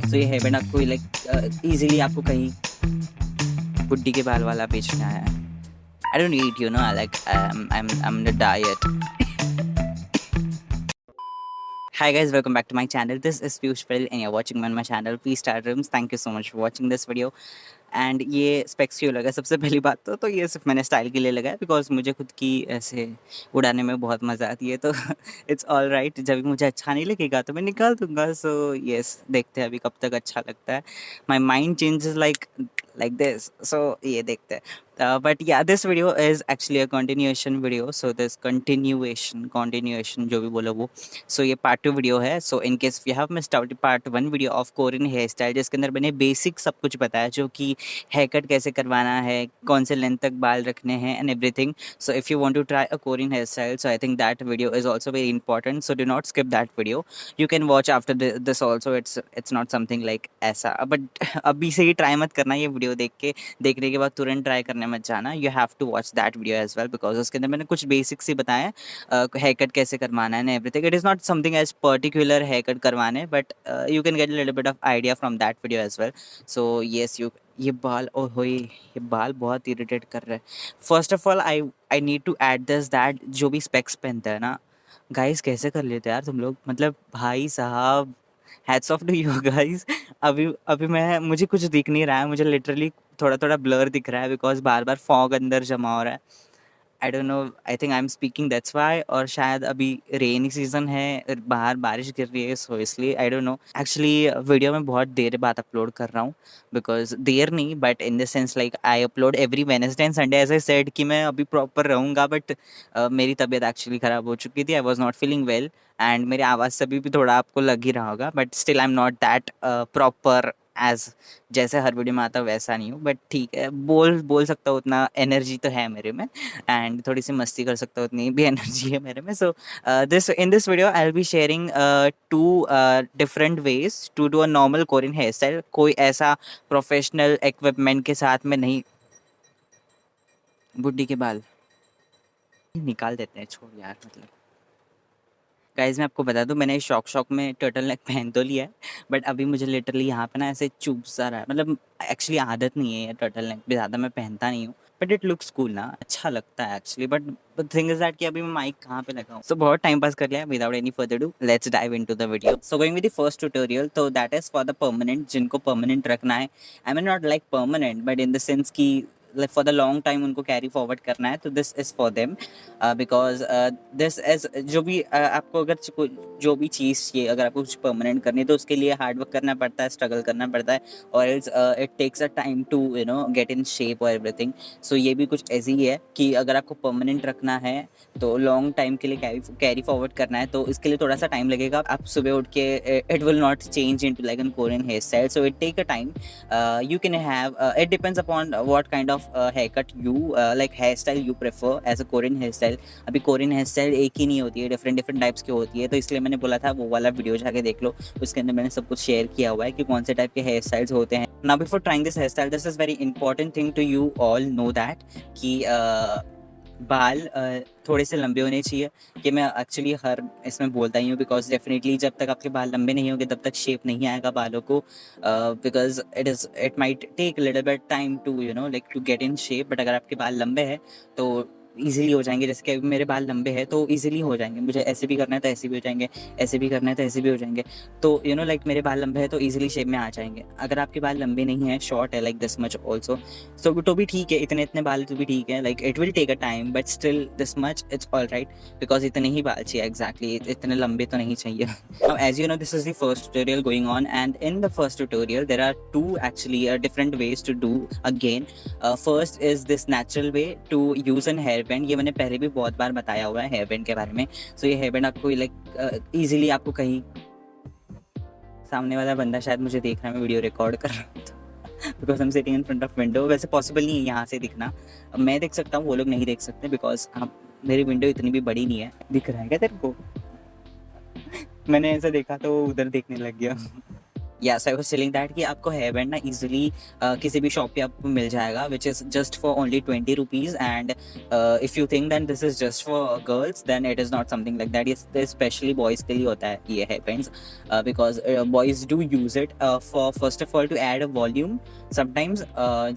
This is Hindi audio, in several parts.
सो ये हेयर बैंड आपको लाइक ईजिली आपको कहीं बुड्ढी के बाल वाला बेचना है. I don't eat, you know, I like I'm the diet. Hi guys, welcome back to my channel. This is Piyush Patel and you're watching me on my channel P Star Rooms. Thank you so much for watching this video. And ये स्पेक्स क्यों लगा, सबसे पहली बात तो ये सिर्फ मैंने स्टाइल के लिए लगाया बिकॉज मुझे खुद की ऐसे उड़ाने में बहुत मज़ा आती है. तो इट्स ऑल राइट, जब भी मुझे अच्छा नहीं लगेगा तो मैं निकाल दूंगा. सो यस, देखते हैं अभी कब तक अच्छा लगता है. My mind changes like this. So ये देखते हैं. But yeah this video is actually a continuation video. So this continuation जो भी बोलो वो. सो ये पार्ट 2 वीडियो है. So in case you have missed out part 1 video of Korean hair style, जिसके अंदर मैंने बेसिक सब कुछ बताया, जो कि हेयर कट कैसे करवाना है, कौन से लेंथ तक बाल रखने हैं and everything. So if you want to try a Korean hair style, so I think that video is also very important. So do not skip that video. You can watch after this also. It's not something like ऐसा. बट अभी से ही ट्राई मत करना ये वीडियो देखने के बाद तुरंत ट्राई करने मत जाना. You have to watch that video as well because उसके अंदर मैंने कुछ बेसिक्स ही बताए, हेयर कट कैसे करवाना है and everything. It is not something as particular hair cut करवाने, but you can get a little bit of idea from that video as well. So yes, ये बाल ये बाल बहुत इरिटेट कर रहे हैं. First of all I need to add this that जो भी स्पेक्स पहनते हैं ना गाइस, कैसे कर लेते हैं यार तुम लोग, मतलब भाई साहब, hats off to you guys. अभी अभी मैं मुझे कुछ दिख नहीं रहा है, मुझे लिटरली थोड़ा थोड़ा ब्लर दिख रहा है बिकॉज बार बार फॉग अंदर जमा हो रहा है. I don't know, I think I am speaking that's why. और शायद अभी रेनी सीजन है, बाहर बारिश गिर रही है, सो इसलिए I don't know. Actually video में बहुत देर बाद अपलोड कर रहा हूँ बिकॉज देर नहीं, but in the sense like I upload every Wednesday and Sunday. As I said कि मैं अभी प्रॉपर रहूँगा, बट मेरी तबीयत एक्चुअली ख़राब हो चुकी थी. I was not feeling well and मेरी आवाज़ से भी थोड़ा आपको लग ही रहा होगा, but still I am not that proper as जैसे हर वीडियो में आता वैसा नहीं हूँ. बट ठीक है, बोल सकता हूँ उतना एनर्जी तो है मेरे में एंड थोड़ी सी मस्ती कर सकता हूँ, उतनी भी एनर्जी है मेरे में. So this in this video I will be sharing 2 different ways to do a normal Korean hair style. कोई ऐसा प्रोफेशनल इक्विपमेंट के साथ में नहीं. बुड्ढी के बाल निकाल देते हैं, छोड़ यार. मतलब गाइस मैं आपको बता दूं, मैंने शौक में टर्टल नेक पहन तो लिया है, बट अभी मुझे लिटरली यहाँ पे ना ऐसे चुभ सा रहा है. मतलब एक्चुअली आदत नहीं है टर्टल नेक भी, ज़्यादा मैं पहनता नहीं हूँ, बट इट लुक्स कूल ना, अच्छा लगता है actually. But thing is that कि अभी मैं माइक कहाँ पे लगाऊं. सो बहुत टाइम पास कर लिया. Without any further do, let's dive into the video. So going with the first tutorial, तो that is for the permanent, जिनको परमानेंट रखना है. I mean not like permanent, but in the sense की like for the long time उनको कैरी फॉरवर्ड करना है, तो this is for them. Because this is जो भी आपको अगर जो भी चीज़ चाहिए, अगर आपको कुछ परमानेंट करनी है तो उसके लिए हार्ड वर्क करना पड़ता है, स्ट्रगल करना पड़ता है, और it takes a time to you know get in shape और एवरीथिंग. सो ये भी कुछ ऐसी ही है कि अगर आपको परमानेंट रखना है तो लॉन्ग टाइम के लिए कैरी फॉरवर्ड करना है, तो इसके लिए थोड़ा सा टाइम लगेगा. आप सुबह उठ के it will not change into like an Korean hair style. So it take a time. You can have it depends upon what kind of haircut you like hairstyle you prefer as a Korean hairstyle. अभी कोरियन हेयर स्टाइल एक ही नहीं होती है, डिफरेंट टाइप्स की होती है, तो इसलिए मैंने बोला था वो वाला वीडियो जाके देख लो. उसके अंदर मैंने सब कुछ शेयर किया हुआ है कि कौन से टाइप के हेयर स्टाइल्स होते हैं. Now before trying this hair style, this is very important thing to you all know that कि बाल थोड़े से लंबे होने चाहिए. कि मैं एक्चुअली हर इसमें बोलता ही हूँ बिकॉज डेफिनेटली जब तक आपके बाल लंबे नहीं होंगे तब तक शेप नहीं आएगा बालों को. Because it might take little bit time to you know like to get in shape. But अगर आपके बाल लंबे हैं तो ईजिली हो जाएंगे. जैसे कि अभी मेरे बाल लंबे हैं तो ईजिली हो जाएंगे. मुझे ऐसे भी करना है तो ऐसे भी हो जाएंगे, ऐसे भी करना है तो ऐसे भी हो जाएंगे. तो यू नो लाइक मेरे बाल लंबे हैं तो ईजिली शेप में आ जाएंगे. अगर आपके बाल लंबे नहीं हैं, शॉर्ट है लाइक दिस मच ऑल्सो, सो तो भी ठीक है, इतने बाल तो भी ठीक है. Like it will take a time but still this much it's all right because इतने ही बाल चाहिए. एग्जैक्टली इतने लंबे तो नहीं चाहिए. Now, as you know, this is the first tutorial going on, and in the first tutorial, there are two actually different ways to do again. First is this natural way to use an hairband. ये मैंने पहले भी बहुत बार बताया हुआ है hairband के बारे में. So ये hairband आपको like easily आपको कहीं, सामने वाला बंदा शायद मुझे देख रहा है, मैं वीडियो रिकॉर्ड कर रहा हूँ because I am sitting in front of window. वैसे पॉसिबल नहीं है यहाँ से दिखना, मैं देख सकता हूँ, वो लोग नहीं देख सकते बिकॉज मेरी विंडो इतनी भी बड़ी नहीं है. दिख रहा है क्या तेरे को? मैंने ऐसा देखा तो उधर देखने लग गया. Yes, I was telling that कि आपको हेयर बैंड ना इजीली किसी भी शॉप पे आपको मिल जाएगा, which is just for only 20 rupees. And if you think that this is just for girls, then it is not something like that. ये स्पेशली बॉयज के लिए होता है ये hair bands, because boys do use it for first of all to add volume sometimes.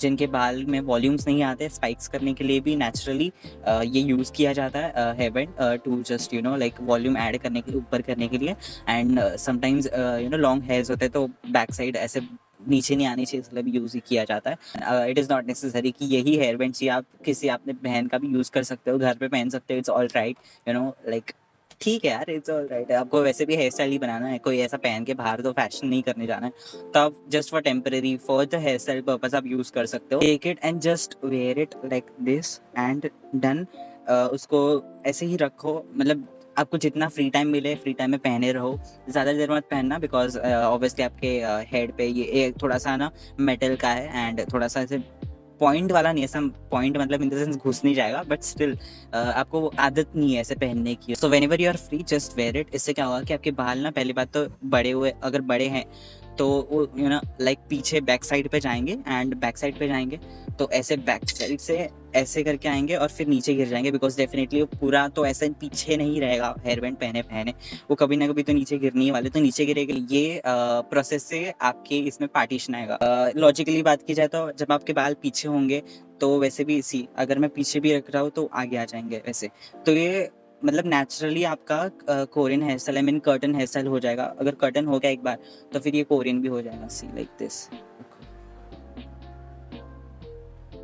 जिनके बाल में वॉल्यूम्स नहीं आते, स्पाइक्स करने के लिए भी नेचुरली ये यूज़ किया जाता है hair band, to just like volume add करने के लिए, ऊपर करने के लिए। एंड समटाइम्स लॉन्ग हेयर्स होते हैं तो बैक साइड ऐसे नीचे नहीं आनी चाहिए, इसलिए भी यूज़ ही किया जाता है। इट इज़ नॉट नेसेसरी कि यही हेयर बैंड चाहिए, आप किसी आपने बहन का भी यूज़ कर सकते हो, घर पे पहन सकते हो, इट्स ऑल राइट, लाइक ठीक है यार, इट्स ऑल राइट। आपको वैसे भी हेयर स्टाइल ही बनाना है, कोई ऐसा पहन के बाहर तो फैशन नहीं करने जाना है, तो आप just for temporary for the hair style purpose आप यूज़ कर सकते हो। Take it and just wear it like this and done. उसको ऐसे ही रखो, मतलब आपको जितना फ्री टाइम मिले फ्री टाइम में पहने रहो, ज़्यादा देर मत पहनना, बिकॉज ऑब्वियसली आपके हेड पे ये थोड़ा सा ना मेटल का है, एंड थोड़ा सा ऐसे पॉइंट वाला नहीं है, ऐसा पॉइंट मतलब इन द सेंस घुस नहीं जाएगा, बट स्टिल आपको आदत नहीं है ऐसे पहनने की। So whenever you are free just wear it. इससे क्या होगा कि आपके बाल ना, पहली बात तो बड़े हुए, अगर बड़े हैं तो वो लाइक पीछे बैक साइड पे जाएंगे, एंड बैक साइड पे जाएंगे तो ऐसे बैक साइड से ऐसे करके आएंगे और फिर नीचे गिर जाएंगे, बिकॉज डेफिनेटली वो पूरा तो ऐसे पीछे नहीं रहेगा हेयर बैंड पहने पहने, वो कभी ना कभी तो नीचे गिरने ही वाले, तो नीचे गिरेगा। ये प्रोसेस से आपके इसमें पार्टीशन आएगा। लॉजिकली बात की जाए तो जब आपके बाल पीछे होंगे तो वैसे भी इसी, अगर मैं पीछे भी रख रहा हूँ तो आगे आ जाएंगे वैसे, तो ये मतलब नेचुरली आपका Korean hair style, I mean curtain hair style हो जाएगा। अगर कर्टन हो गया एक बार तो फिर ये कोरियन भी हो जाएगा, see like this.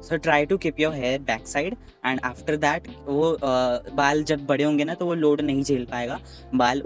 So try to keep your hair back side, and after that वो बाल जब बड़े होंगे ना तो वो लोड नहीं झेल पाएगा बाल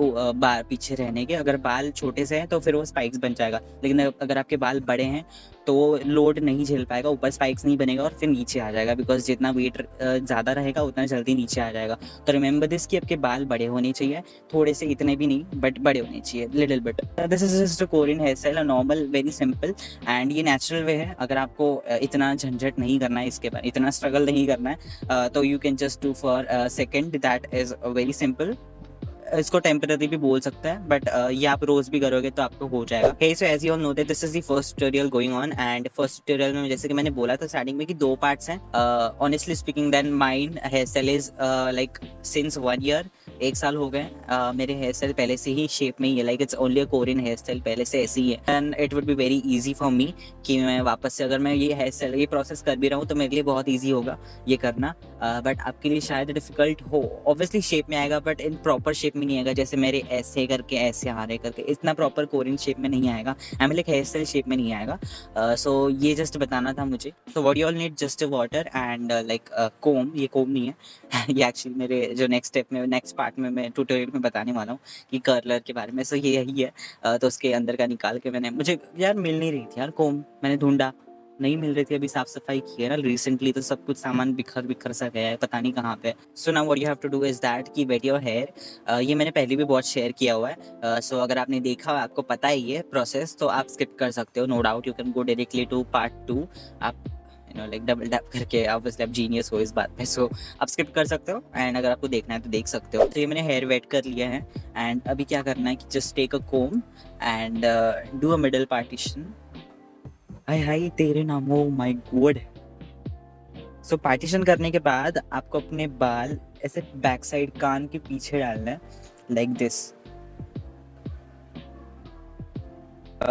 पीछे रहने के। अगर बाल छोटे से हैं तो फिर वो स्पाइक्स बन जाएगा, लेकिन अगर आपके बाल बड़े हैं तो वो लोड नहीं झेल पाएगा, ऊपर स्पाइक्स नहीं बनेगा और फिर नीचे आ जाएगा, बिकॉज जितना वेट ज़्यादा रहेगा उतना जल्दी नीचे आ जाएगा। तो रिमेंबर दिस कि आपके बाल बड़े होने चाहिए, थोड़े से, इतने भी नहीं बट बड़े होने चाहिए, little bit. This is just a Korean hair style, normal, very simple, and ये नेचुरल वे है। अगर आपको इतना झंझट नहीं करना है, इसके बाद इतना स्ट्रगल नहीं करना है, तो you can just do for second, that is very simple. इसको टेम्पररी भी बोल सकते हैं, बट ये आप रोज भी करोगे तो आपको हो जाएगा। Hey so as you all know that this is the first tutorial going on, and first tutorial में जैसे कि मैंने बोला था स्टार्टिंग में कि 2 पार्ट्स हैं। Honestly speaking then mine hair style is like since 1 year, 1 साल हो गए मेरे हेयर स्टाइल पहले से ही शेप में ही है, like it's only a Korean hair style, पहले से ऐसी ही है। And it would be very easy for me कि मैं वापस से, अगर मैं ये हेयर स्टाइल ये प्रोसेस कर भी रहा हूँ तो मेरे लिए बहुत ईजी होगा ये करना, बट आपके लिए शायद डिफिकल्ट हो। ऑब्वियसली शेप में आएगा बट इन प्रॉपर शेप में नहीं आएगा, जैसे मेरे ऐसे करके ऐसे हारे करके इतना प्रॉपर कोरियन शेप में नहीं आएगा, I mean like hair style shape में नहीं आएगा। सो ये जस्ट बताना था मुझे। So what you all need, just water and like comb. ये कोम नहीं है ये एक्चुअली मेरे जो नेक्स्ट स्टेप में, नेक्स्ट पार्ट में मैं ट्यूटोरियल में बताने वाला हूँ कि कर्लर के बारे में। सो ये यही है। तो उसके अंदर का निकाल के मैंने, मुझे यार मिल नहीं रही थी यार कोम, मैंने ढूंढा नहीं मिल रही थी। अभी साफ सफाई की है ना रिसेंटली, तो सब कुछ सामान बिखर बिखर सा गया है, पता नहीं कहाँ पे। So now what you have to do is that कि वेट योर हेयर। ये मैंने पहले भी बहुत शेयर किया हुआ है, सो अगर आपने देखा, आपको पता है ये प्रोसेस, तो आप स्किप कर सकते हो, no doubt. You can go directly to part 2। आप लाइक डबल टैप करके, ऑब्वियसली आप जीनियस हो इस बात पे, सो आप स्किप कर सकते हो, एंड अगर आपको देखना है तो देख सकते हो। तो ये मैंने हेयर वेट कर लिया है, एंड अभी क्या करना है कि just take a comb and do a middle partition. हाय हाय तेरे नाम, oh my god. So partition करने के बाद आपको अपने बाल ऐसे बैक साइड कान के पीछे डालना है, लाइक दिस।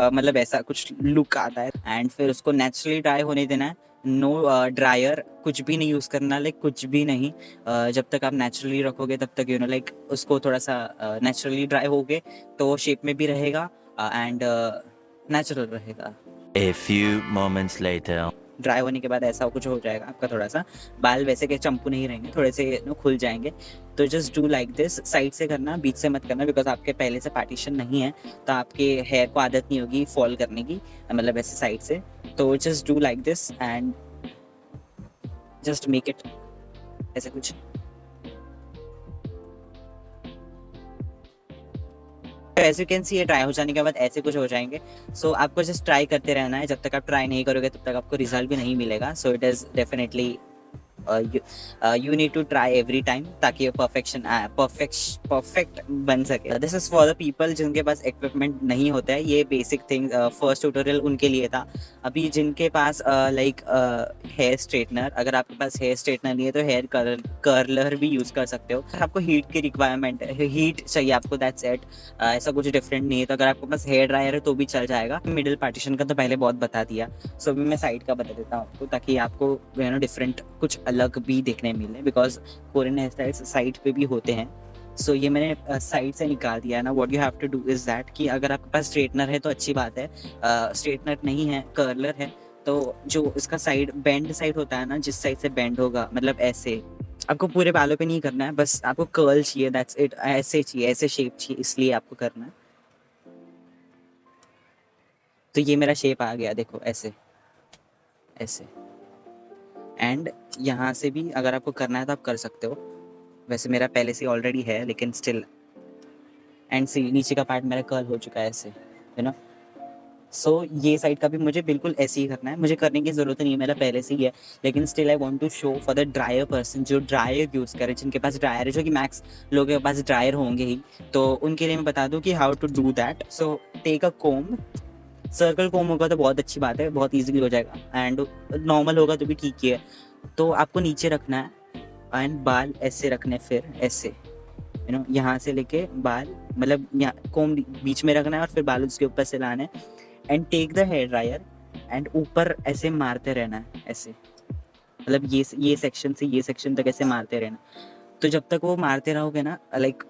मतलब ऐसा कुछ लुक आता है, एंड फिर उसको नेचुरली ड्राई होने देना है। नो ड्रायर, कुछ भी नहीं यूज़ करना, लाइक कुछ भी नहीं। जब तक आप नेचुरली रखोगे तब तक लाइक उसको थोड़ा सा नेचुरली ड्राई होगे तो शेप में भी रहेगा एंड नेचुरल रहेगा। A few moments later. Dry होने के बाद ऐसा कुछ हो जाएगा आपका, थोड़ा सा बाल वैसे के चंपू नहीं रहेंगे, थोड़े से खुल जाएंगे। तो just do like this, side से करना, बीच से मत करना, बिकॉज आपके पहले से पार्टीशन नहीं है, तो आपके हेयर को आदत नहीं होगी फॉल करने की, मतलब ऐसे साइड से। तो just do like this and just make it ऐसे कुछ। एज यू कैन सी, ये ट्राई हो जाने के बाद ऐसे कुछ हो जाएंगे। सो आपको जस्ट ट्राई करते रहना है, जब तक आप ट्राई नहीं करोगे तब तक आपको रिजल्ट भी नहीं मिलेगा। So it is definitely you need to try every time ताकि ये परफेक्ट बन सके. This is for the people जिनके पास इक्विपमेंट नहीं होता है. ये बेसिक थिंग फर्स्ट ट्यूटोरियल उनके लिए था. अभी जिनके पास लाइक हेयर स्ट्रेटनर, अगर आपके पास हेयर स्ट्रेटनर नहीं है तो हेयर कर्लर भी यूज़ कर सकते हो. आपको हीट की रिक्वायरमेंट है, हीट चाहिए आपको, दैट्स इट. ऐसा कुछ डिफरेंट नहीं है. तो अगर आपके पास हेयर ड्रायर है तो भी चल जाएगा. मिडिल पार्टीशन का तो पहले बहुत बता दिया. सो अभी मैं साइड का बता देता हूँ आपको ताकि आपको डिफरेंट कुछ अलग भी देखने मिले, because Korean hair styles side पे भी होते हैं. सो ये मैंने साइड से निकाल दिया है ना. What you have to do is that कि अगर आपके पास स्ट्रेटनर है तो अच्छी बात है. स्ट्रेटनर नहीं है, कर्लर है, तो जो इसका साइड बेंड साइड होता है ना, जिस साइड से बेंड होगा, मतलब ऐसे आपको पूरे बालों पे नहीं करना है, बस आपको कर्ल चाहिए, दैट्स इट. ऐसे चाहिए, ऐसे शेप चाहिए, इसलिए आपको करना है. तो ये मेरा शेप आ गया, देखो ऐसे ऐसे. एंड यहाँ से भी अगर आपको करना है तो आप कर सकते हो. वैसे मेरा पहले से ऑलरेडी है, लेकिन स्टिल. एंड सी नीचे का पार्ट मेरा कर्ल हो चुका है ऐसे, है ना. सो ये साइड का भी मुझे बिल्कुल ऐसे ही करना है. मुझे करने की ज़रूरत नहीं है, मेरा पहले से ही है. लेकिन still I want to show for the dryer person जो ड्रायर यूज़ करे, जिनके पास ड्रायर है, जो कि मैक्स लोगों के पास ड्रायर होंगे ही. तो उनके लिए मैं बता दूँ कि how to do that. So take a comb. Circle comb होगा तो बहुत अच्छी बात है, बहुत ईजिली हो जाएगा. एंड नॉर्मल होगा तो भी ठीक ही है. तो आपको नीचे रखना है एंड बाल ऐसे रखने, फिर ऐसे यहाँ से लेके बाल, मतलब यहाँ कोम बीच में रखना है और फिर बाल उसके ऊपर से लाना है. And take the hair dryer and ऊपर ऐसे मारते रहना है ऐसे, मतलब ये सेक्शन से ये सेक्शन तक ऐसे मारते रहना. तो जब तक वो मारते रहोगे ना, लाइक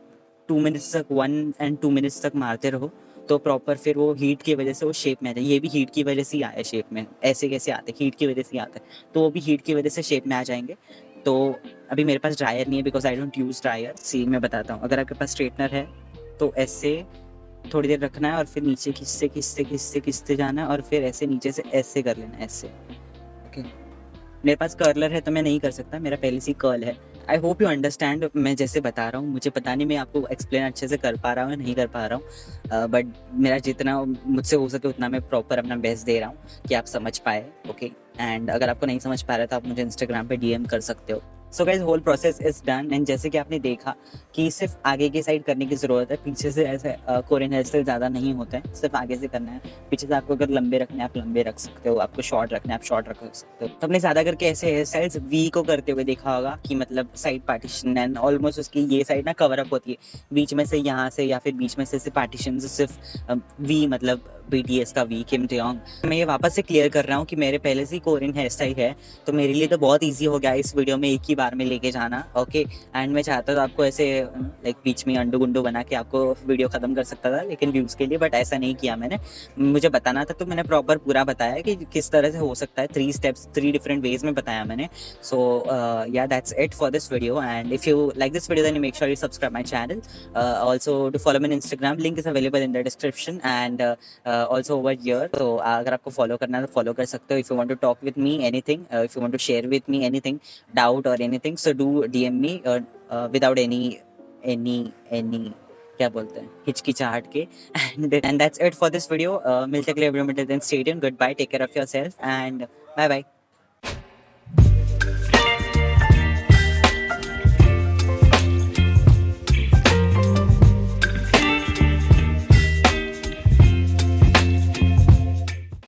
2 मिनट्स तक, 1 and 2 मिनट्स तक मारते रहो, तो प्रॉपर फिर वो हीट की वजह से वो शेप में आ जाए. ये भी हीट की वजह से ही आया शेप में. ऐसे कैसे आते, हीट की वजह से ही आता है. तो वो भी हीट की वजह से शेप में आ जाएंगे. तो अभी मेरे पास ड्रायर नहीं है, because I don't use dryer. See मैं बताता हूँ. अगर आपके पास स्ट्रेटनर है तो ऐसे थोड़ी देर रखना है और फिर नीचे खिसते जाना है और फिर ऐसे नीचे से ऐसे कर लेना है ऐसे. ओके. मेरे पास कर्लर है तो मैं नहीं कर सकता, मेरा पहले से ही कर्ल है. आई होप यू अंडरस्टैंड मैं जैसे बता रहा हूँ. मुझे पता नहीं मैं आपको एक्सप्लेन अच्छे से कर पा रहा हूँ या नहीं कर पा रहा हूँ, बट मेरा जितना मुझसे हो सके उतना मैं प्रॉपर अपना बेस्ट दे रहा हूँ कि आप समझ पाए. ओके. एंड अगर आपको नहीं समझ पा रहा तो आप मुझे इंस्टाग्राम पे डीएम कर सकते हो. So guys, whole process is done. And जैसे कि आपने देखा कि सिर्फ आगे की साइड करने की ज़रूरत है, पीछे से ऐसे कोरियन हेयर स्टाइल ज़्यादा नहीं होता है, सिर्फ आगे से करना है. पीछे से आपको अगर लंबे रखने हैं आप लंबे रख सकते हो, आपको शॉर्ट रखना है आप शॉर्ट रख सकते हो. तो आपने ज़्यादा करके ऐसे हेयर स्टाइल्स वी को करते हुए देखा होगा कि मतलब साइड पार्टीशन एंड ऑलमोस्ट उसकी ये साइड ना कवर अप होती है, बीच में से यहाँ से या फिर बीच में से पार्टीशन से सिर्फ वी, मतलब BTS का वी, किम टोयोंग. मैं ये वापस से क्लियर कर रहा हूँ कि मेरे पहले से ही कोरियन हेयर स्टाइल है, तो मेरे लिए तो बहुत ईजी हो गया इस वीडियो में एक ही बार में लेके जाना. ओके. एंड मैं चाहता था आपको ऐसे लाइक बीच में अंडू गुंडू बना के आपको वीडियो ख़त्म कर सकता था, लेकिन व्यूज़ के लिए, बट ऐसा नहीं किया मैंने. मुझे बताना था तो मैंने प्रॉपर पूरा बताया कि किस तरह से हो सकता है. 3 स्टेप्स 3 डिफरेंट वेज में बताया मैंने. So yeah that's it for this video. And if you like this video then make sure you subscribe my channel. Also to follow me on Instagram, link is available in the description and also over here. तो अगर आपको फॉलो करना है तो फॉलो कर सकते हो. If you want to talk with me anything, if you want to share with me anything, doubt और anything, so do DM me without any क्या बोलते हैं, हिचकिचाहट के. And that's it for this video. मिलते अगले वीडियो में. Till then stay tuned, goodbye, take care of yourself and bye bye.